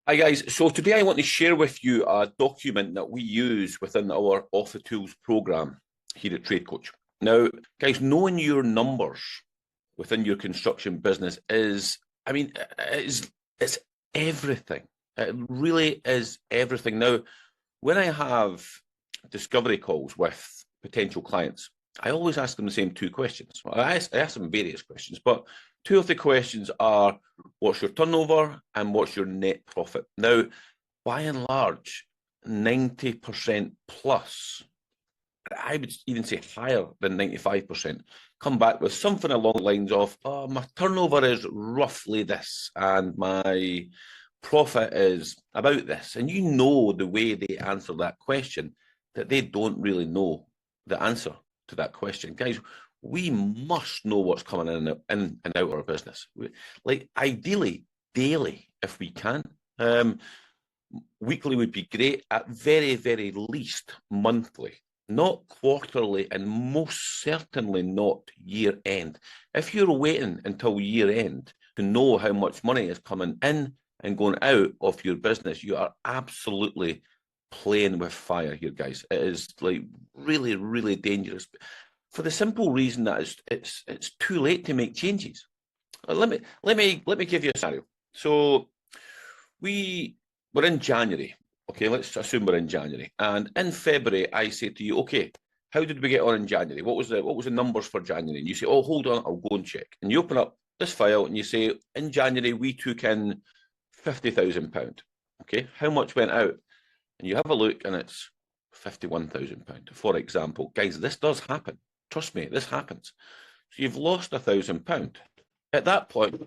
Hi guys, so today I want to share with you a document that we use within our Off the Tools program here at Trade Coach. Now, guys, knowing your numbers within your construction business it's everything. It really is everything. Now, when I have discovery calls with potential clients, I always ask them the same two questions. Well, I ask them various questions, but two of the questions are, what's your turnover and what's your net profit? Now, by and large, 90% plus, I would even say higher than 95%, come back with something along the lines of, oh, my turnover is roughly this and my profit is about this. And you know the way they answer that question, that they don't really know the answer to that question. Guys, we must know what's coming in and out of our business. Like ideally, daily, if we can. Weekly would be great, at very, very least monthly, not quarterly, and most certainly not year end. If you're waiting until year end to know how much money is coming in and going out of your business, you are absolutely playing with fire here, guys. It is like really, really dangerous for the simple reason that it's too late to make changes. Let me give you a scenario. So we're in January. Okay, let's assume we're in January. And in February, I say to you, okay, how did we get on in January? What was the numbers for January? And you say, oh, hold on, I'll go and check. And you open up this file and you say, in January, we took in £50,000. Okay, how much went out? And you have a look and it's £51,000, for example. Guys, this does happen. Trust me, this happens. So you've lost £1,000. At that point,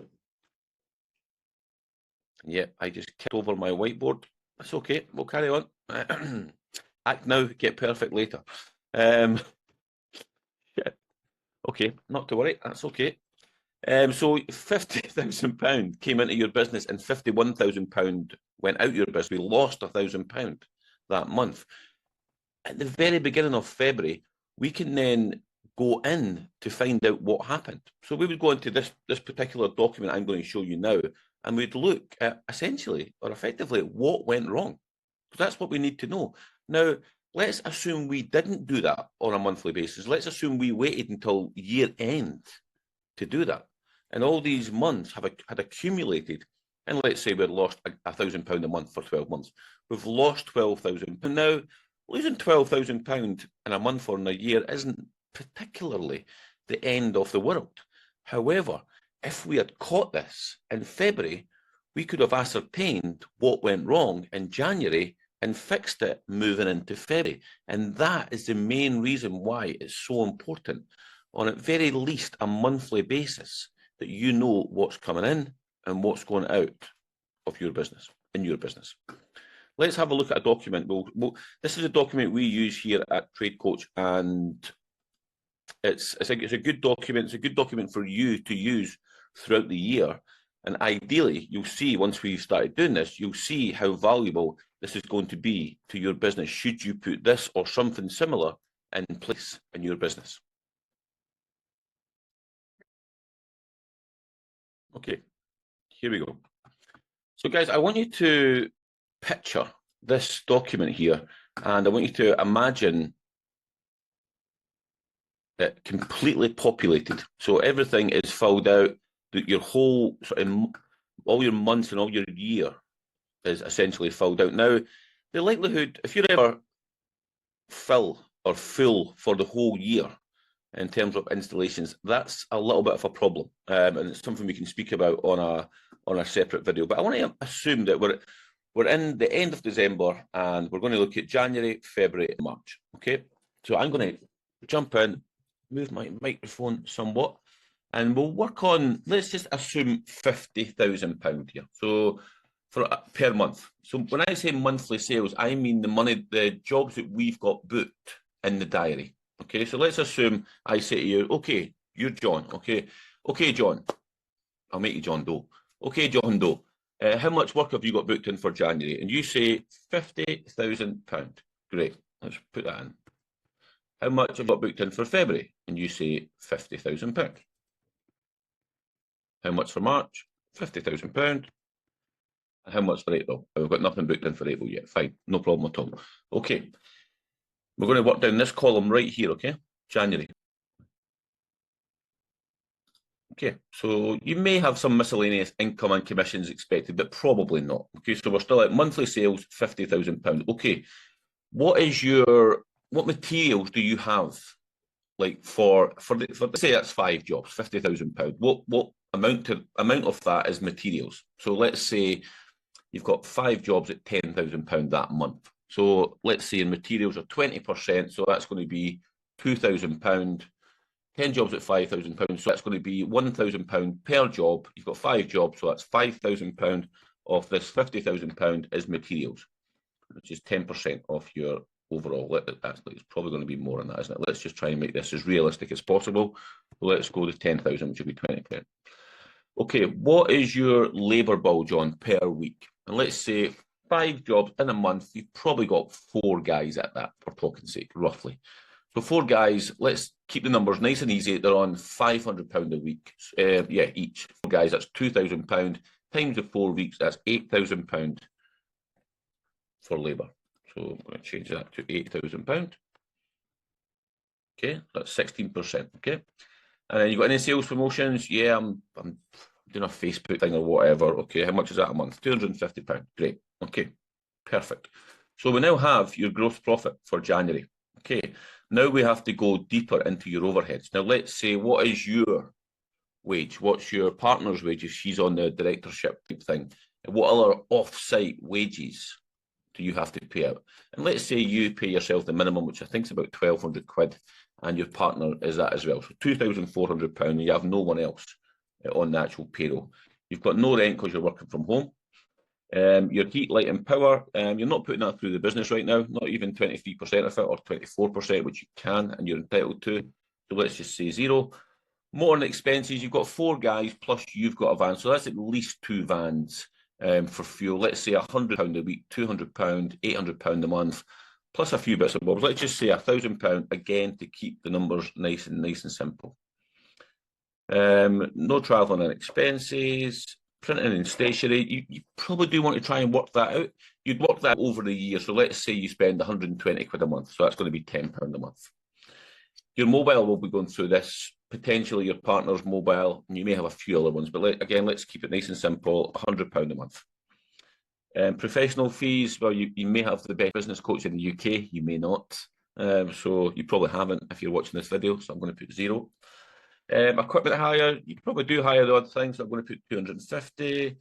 yeah, I just kicked over my whiteboard. That's okay. We'll carry on. Act now, get perfect later. Yeah. Okay, not to worry. That's okay. So £50,000 came into your business and £51,000 went out your business. We lost £1,000 that month. At the very beginning of February, we can then go in to find out what happened. So we would go into this particular document I'm going to show you now, and we'd look at essentially or effectively what went wrong. So that's what we need to know. Now, let's assume we didn't do that on a monthly basis. Let's assume we waited until year end to do that. And all these months had accumulated. And let's say we'd lost £1,000 a month for 12 months. We've lost £12,000. Now, losing £12,000 in a month or in a year isn't particularly the end of the world. However, if we had caught this in February, we could have ascertained what went wrong in January and fixed it moving into February. And that is the main reason why it's so important, on at very least a monthly basis, that you know what's coming in and what's going out of your business, in your business. Let's have a look at a document. This is a document we use here at Trade Coach, and it's a good document. It's a good document for you to use throughout the year. And ideally, you'll see once we've started doing this, you'll see how valuable this is going to be to your business should you put this or something similar in place in your business. Okay, here we go. So guys, I want you to picture this document here, and I want you to imagine it completely populated. So everything is filled out, your whole, all your months and all your year is essentially filled out. Now, the likelihood, if you're ever full for the whole year in terms of installations, that's a little bit of a problem. And it's something we can speak about on a separate video. But I want to assume that we're in the end of December and we're going to look at January, February, and March. Okay, so I'm going to jump in, move my microphone somewhat, and we'll work on, let's just assume £50,000 here. So per month. So when I say monthly sales, I mean the jobs that we've got booked in the diary. Okay, so let's assume I say to you, okay, you're John. Okay, John. I'll make you John Doe. Okay, John Doe. How much work have you got booked in for January? And you say £50,000. Great. Let's put that in. How much have you got booked in for February? And you say £50,000. How much for March? £50,000. How much for April? We've got nothing booked in for April yet. Fine, no problem at all. Okay, we're going to work down this column right here, okay? January. Okay, so you may have some miscellaneous income and commissions expected, but probably not. Okay, so we're still at monthly sales, £50,000. Okay, what materials do you have? Like for say that's 5 jobs, £50,000. What amount of that is materials? So let's say you've got 5 jobs at £10,000 that month. So let's say materials are 20%, so that's going to be £2,000. 10 jobs at £5,000, so that's going to be £1,000 per job. You've got 5 jobs, so that's £5,000 of this £50,000 is materials, which is 10% of your overall. Actually, it's probably going to be more than that, isn't it? Let's just try and make this as realistic as possible. Let's go to 10,000, which will be 20%. Okay, what is your labour bill, John, per week? And let's say 5 jobs in a month, you've probably got 4 guys at that, for talking's sake, roughly. So 4 guys, let's keep the numbers nice and easy. They're on £500 a week. Each. 4 guys, that's £2,000. Times the 4 weeks, that's £8,000 for labour. So I'm going to change that to £8,000. Okay, that's 16%. Okay. And then you got any sales promotions? Yeah, I'm doing a Facebook thing or whatever. Okay, how much is that a month? £250. Great. Okay, perfect. So we now have your gross profit for January. Okay, now we have to go deeper into your overheads. Now let's say, what is your wage? What's your partner's wage if she's on the directorship type thing? And what other off-site wages do you have to pay out? And let's say you pay yourself the minimum, which I think is about £1,200, and your partner is that as well. So £2,400, and you have no one else on the actual payroll. You've got no rent because you're working from home. Your heat, light and power, you're not putting that through the business right now, not even 23% of it or 24%, which you can and you're entitled to. So let's just say 0. Motoring expenses, you've got 4 guys plus you've got a van. So that's at least 2 vans for fuel. Let's say £100 a week, £200, £800 a month, plus a few bits and bobs. Let's just say £1,000 again to keep the numbers nice and simple. No travelling and expenses. Printing and stationery, you probably do want to try and work that out. You'd work that over the year. So let's say you spend 120 quid a month. So that's going to be £10 a month. Your mobile will be going through this, potentially your partner's mobile, and you may have a few other ones. But again, let's keep it nice and simple, £100 a month. Professional fees, well, you may have the best business coach in the UK. You may not. So you probably haven't if you're watching this video. So I'm going to put 0. Equipment hire, you probably do hire the odd things, so I'm going to put 250.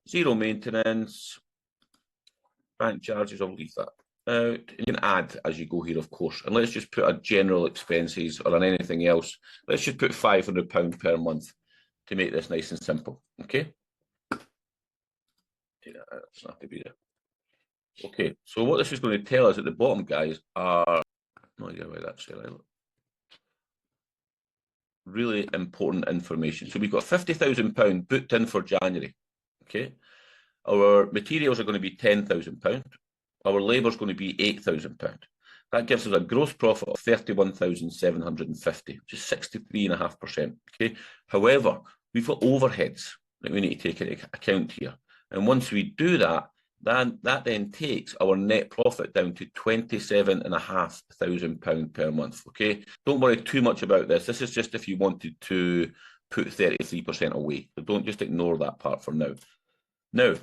0 maintenance. Bank charges, I'll leave that out. You can add as you go here, of course. And let's just put a general expenses or on anything else. Let's just put £500 per month to make this nice and simple. Okay? That's not to be there. Okay, so what this is going to tell us at the bottom, guys, are not idea why that's there. Really important information. So we've got £50,000 booked in for January. Okay, our materials are going to be £10,000. Our labour is going to be £8,000. That gives us a gross profit of £31,750, which is 63.5%. Okay. However, we've got overheads that we need to take into account here, and once we do that, that then takes our net profit down to £27,500 per month. Okay, don't worry too much about this. This is just if you wanted to put 33% away. So don't just ignore that part for now. Now,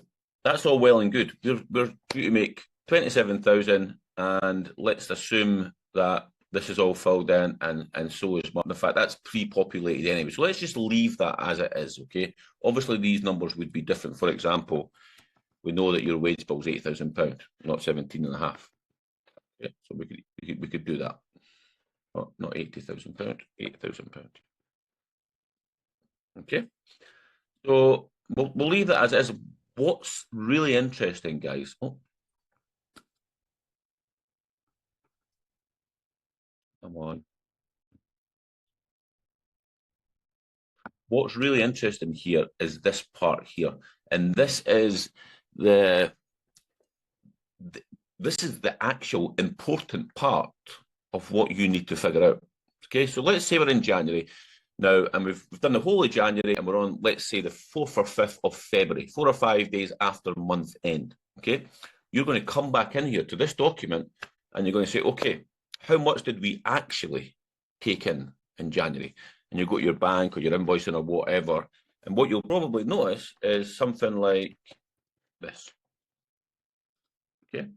that's all well and good. We're due to make 27,000, and let's assume that this is all filled in, and so is Martin. In fact, that's pre-populated anyway. So let's just leave that as it is. Okay. Obviously, these numbers would be different. For example, we know that your wage bill is £8,000, not 17.5. Yeah, so we could do that. Oh, not £80,000, £8,000. Okay, so we'll leave that as is. What's really interesting, guys? Oh, come on. What's really interesting here is this part here, and this is the actual important part of what you need to figure out. Okay, so let's say we're in January. Now, and we've done the whole of January, and we're on, let's say, the 4th or 5th of February, 4 or 5 days after month end, okay? You're going to come back in here to this document, and you're going to say, okay, how much did we actually take in January? And you go to your bank or your invoicing or whatever, and what you'll probably notice is something like this, okay?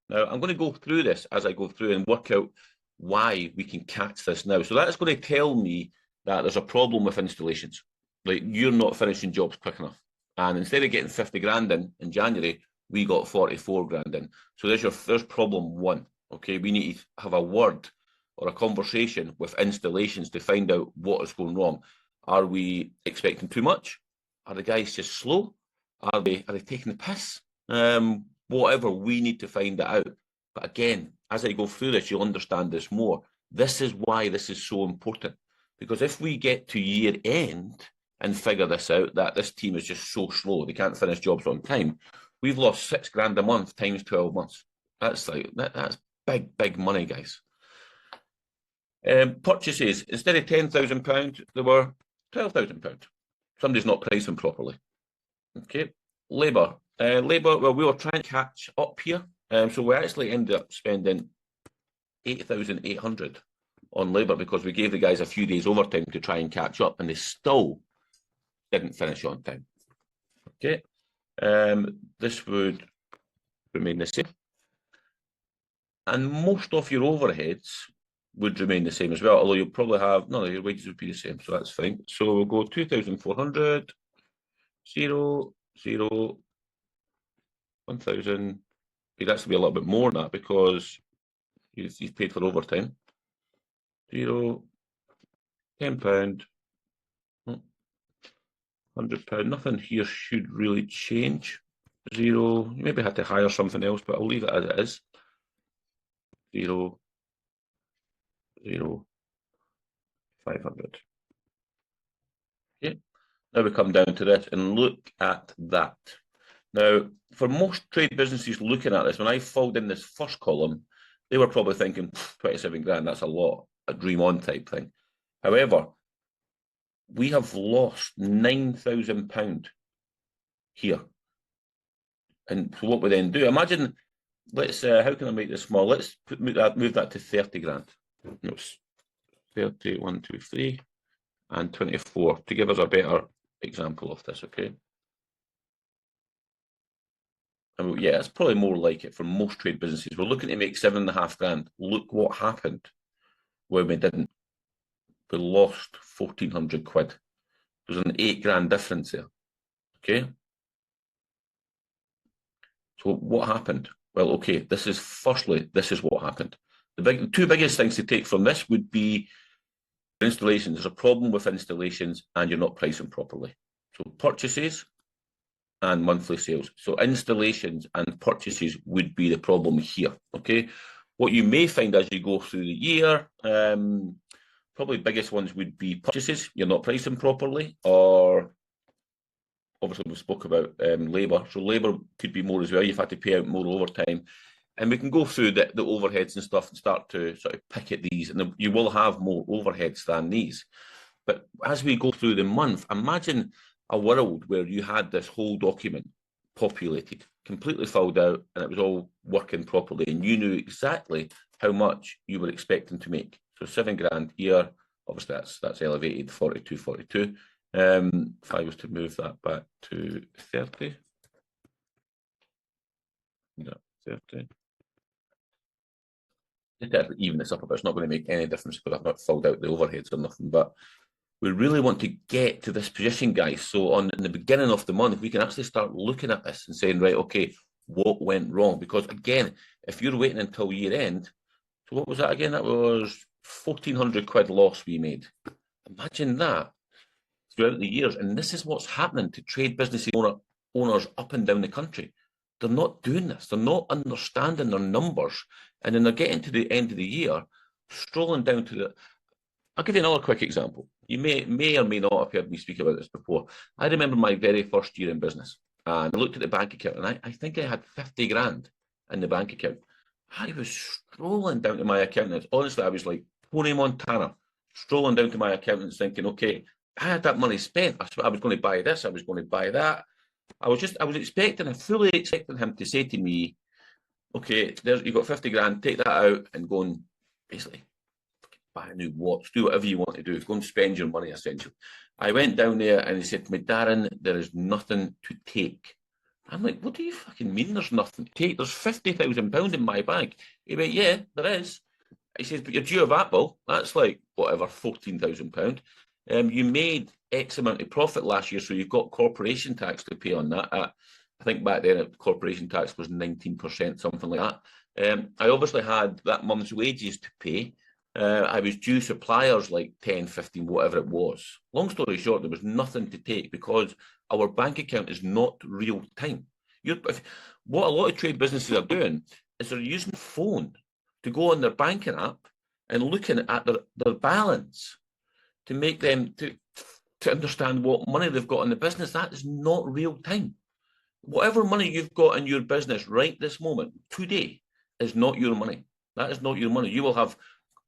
Now, I'm going to go through this as I go through and work out why we can catch this now. So that's going to tell me that there's a problem with installations. Like, you're not finishing jobs quick enough. And instead of getting 50 grand in January, we got 44 grand in. So there's problem one. Okay, we need to have a word or a conversation with installations to find out what is going wrong. Are we expecting too much? Are the guys just slow? Are they taking the piss? Whatever, we need to find it out. But again, as I go through this, you'll understand this more. This is why this is so important. Because if we get to year end and figure this out, that this team is just so slow, they can't finish jobs on time, we've lost 6 grand a month times 12 months. That's big money, guys. Purchases, instead of £10,000, there were £12,000. Somebody's not pricing properly. Okay, labour. Well, we were trying to catch up here. So we actually ended up spending 8,800 on labour because we gave the guys a few days overtime to try and catch up, and they still didn't finish on time. Okay, this would remain the same. And most of your overheads would remain the same as well, although you'll probably have, no, your wages would be the same, so that's fine. So we'll go 2,400, 0, 0, 1,000. It'd actually be a little bit more than that because you've paid for overtime. 0, £10, £100. Nothing here should really change. 0, you maybe had to hire something else, but I'll leave it as it is. 0, 0, 500. Okay, now we come down to this and look at that. Now, for most trade businesses looking at this, when I filled in this first column, they were probably thinking 27 grand, that's a lot, a dream on type thing. However, we have lost £9,000 here. And so what we then do, imagine, let's, how can I make this small? Let's move that to 30 grand. No, 30, 1, 2, 3, and 24 to give us a better example of this, okay? And yeah, it's probably more like it for most trade businesses. We're looking to make 7.5 grand. Look what happened when we didn't. We lost 1,400 quid. There's an 8 grand difference there. Okay. So what happened? Well, okay, this is what happened. The two biggest things to take from this would be installations. There's a problem with installations and you're not pricing properly. So purchases and monthly sales. So installations and purchases would be the problem here, okay? What you may find as you go through the year, probably biggest ones would be purchases. You're not pricing properly, or obviously we spoke about labour. So labour could be more as well. You've had to pay out more overtime. And we can go through the overheads and stuff and start to sort of pick at these. And you will have more overheads than these. But as we go through the month, imagine a world where you had this whole document populated, completely filled out, and it was all working properly, and you knew exactly how much you were expecting to make. So 7 grand here, obviously that's elevated, 42, 42. If I was to move that back to 30, no, 30. Just to even this up a bit, it's not going to make any difference because I've not filled out the overheads or nothing, but we really want to get to this position, guys. So in the beginning of the month, we can actually start looking at this and saying, right, okay, what went wrong? Because again, if you're waiting until year end, so what was that again? That was 1,400 quid loss we made. Imagine that throughout the years. And this is what's happening to trade business owners up and down the country. They're not doing this. They're not understanding their numbers. And then they're getting to the end of the year, strolling down to the... I'll give you another quick example. You may or may not have heard me speak about this before. I remember my very first year in business, and I looked at the bank account, and I think I had 50 grand in the bank account. I was strolling down to my account, and honestly, I was like Tony Montana, strolling down to my accountants thinking, okay, I had that money spent. I was going to buy this. I was going to buy that. I was fully expecting him to say to me, okay, you've got 50 grand, take that out and go and basically buy a new watch, do whatever you want to do, go and spend your money essentially. I went down there and he said to me, Darren, there is nothing to take. I'm like, what do you fucking mean there's nothing to take? There's £50,000 in my bank. He went, yeah, there is. He says, but you're due a VAT bill. That's like, whatever, £14,000. You made X amount of profit last year, so you've got corporation tax to pay on that. I think back then, corporation tax was 19%, something like that. I obviously had that month's wages to pay. I was due suppliers like 10, 15, whatever it was. Long story short, there was nothing to take because our bank account is not real time. What a lot of trade businesses are doing is they're using the phone to go on their banking app and looking at their balance to make them to understand what money they've got in the business. That is not real time. Whatever money you've got in your business right this moment, today, is not your money. That is not your money. You will have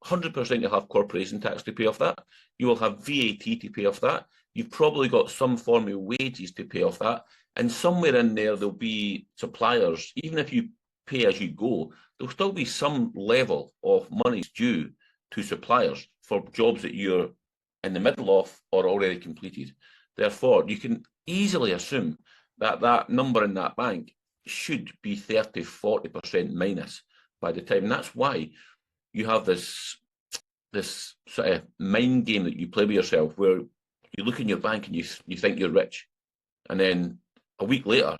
100% you'll have corporation tax to pay off that. You will have VAT to pay off that. You've probably got some form of wages to pay off that. And somewhere in there, there'll be suppliers. Even if you pay as you go, there'll still be some level of monies due to suppliers for jobs that you're in the middle of or already completed. Therefore, you can easily assume that that number in that bank should be 30, 40% minus by the time. And that's why you have this sort of mind game that you play with yourself where you look in your bank and you think you're rich. And then a week later,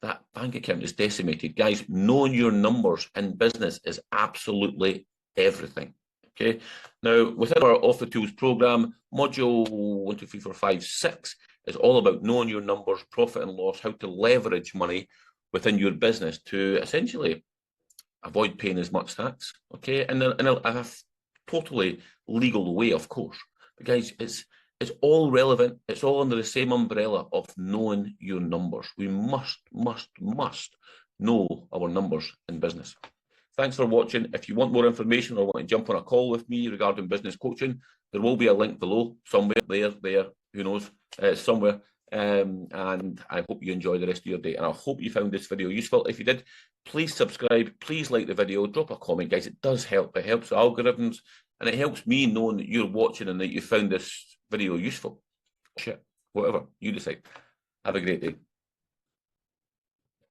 that bank account is decimated. Guys, knowing your numbers in business is absolutely everything. Okay. Now, within our Off the Tools program, module 1, 2, 3, 4, 5, 6 is all about knowing your numbers, profit and loss, how to leverage money within your business to essentially avoid paying as much tax. Okay. And in a totally legal way, of course. But guys, it's all relevant. It's all under the same umbrella of knowing your numbers. We must know our numbers in business. Thanks for watching. If you want more information or want to jump on a call with me regarding business coaching, there will be a link below somewhere, there, who knows, somewhere. And I hope you enjoy the rest of your day. And I hope you found this video useful. If you did, please subscribe. Please like the video. Drop a comment, guys. It does help. It helps the algorithms. And it helps me knowing that you're watching and that you found this video useful. Shit, whatever. You decide. Have a great day.